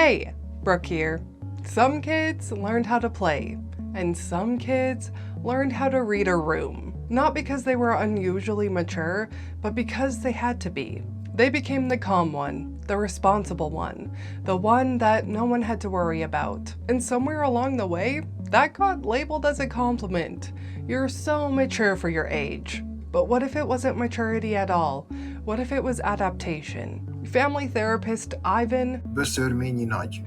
Hey, Brooke here. Some kids learned how to play, and some kids learned how to read a room. Not because they were unusually mature, but because they had to be. They became the calm one, the responsible one, the one that no one had to worry about. And somewhere along the way, that got labeled as a compliment. You're so mature for your age. But what if it wasn't maturity at all? What if it was adaptation? Family therapist Ivan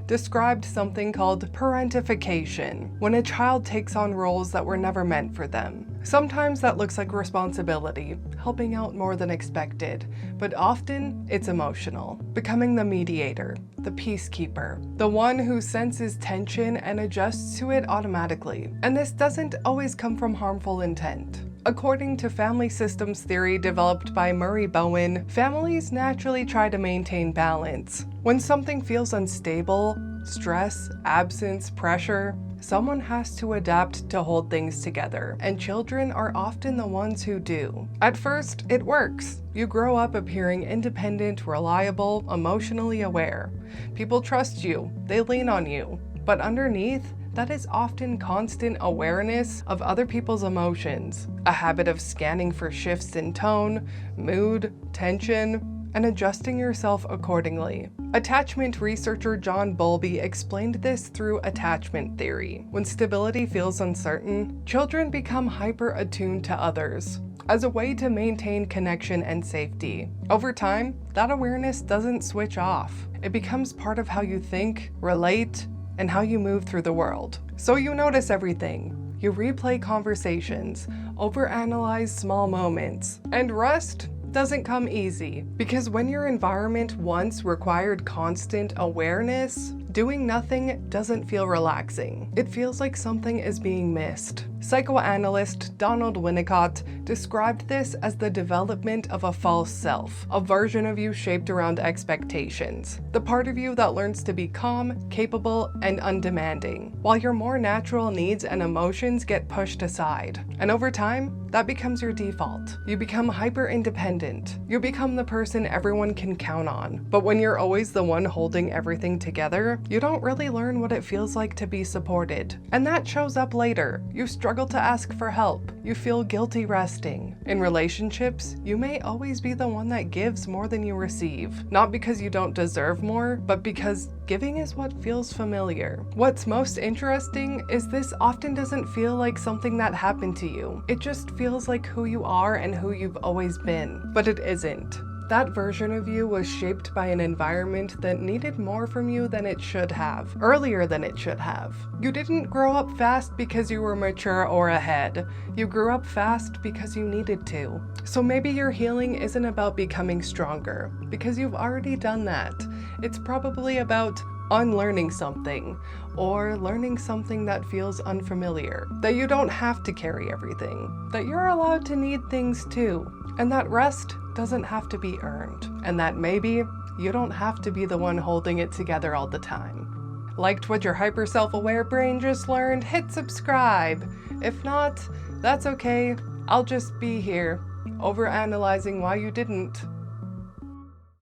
described something called parentification, when a child takes on roles that were never meant for them. Sometimes that looks like responsibility, helping out more than expected, but often it's emotional, becoming the mediator, the peacekeeper, the one who senses tension and adjusts to it automatically. And this doesn't always come from harmful intent. According to family systems theory developed by Murray Bowen, families naturally try to maintain balance. When something feels unstable, stress, absence, pressure, someone has to adapt to hold things together, and children are often the ones who do. At first, it works. You grow up appearing independent, reliable, emotionally aware. People trust you, they lean on you, but underneath, that is often constant awareness of other people's emotions, a habit of scanning for shifts in tone, mood, tension, and adjusting yourself accordingly. Attachment researcher John Bowlby explained this through attachment theory. When stability feels uncertain, children become hyper-attuned to others as a way to maintain connection and safety. Over time, that awareness doesn't switch off. It becomes part of how you think, relate, and how you move through the world. So you notice everything. You replay conversations, overanalyze small moments, and rest doesn't come easy, because when your environment once required constant awareness, doing nothing doesn't feel relaxing. It feels like something is being missed. Psychoanalyst Donald Winnicott described this as the development of a false self, a version of you shaped around expectations, the part of you that learns to be calm, capable, and undemanding, while your more natural needs and emotions get pushed aside. And over time, that becomes your default. You become hyper-independent. You become the person everyone can count on. But when you're always the one holding everything together, you don't really learn what it feels like to be supported. And that shows up later. You struggle to ask for help. You feel guilty resting. In relationships, you may always be the one that gives more than you receive. Not because you don't deserve more, but because giving is what feels familiar. What's most interesting is this often doesn't feel like something that happened to you. It just feels like who you are and who you've always been. But it isn't. That version of you was shaped by an environment that needed more from you than it should have, earlier than it should have. You didn't grow up fast because you were mature or ahead. You grew up fast because you needed to. So maybe your healing isn't about becoming stronger, because you've already done that. It's probably about unlearning something, or learning something that feels unfamiliar, that you don't have to carry everything, that you're allowed to need things too, and that rest doesn't have to be earned, and that maybe you don't have to be the one holding it together all the time. Liked what your hyper self-aware brain just learned? Hit subscribe. If not, that's okay. I'll just be here, overanalyzing why you didn't.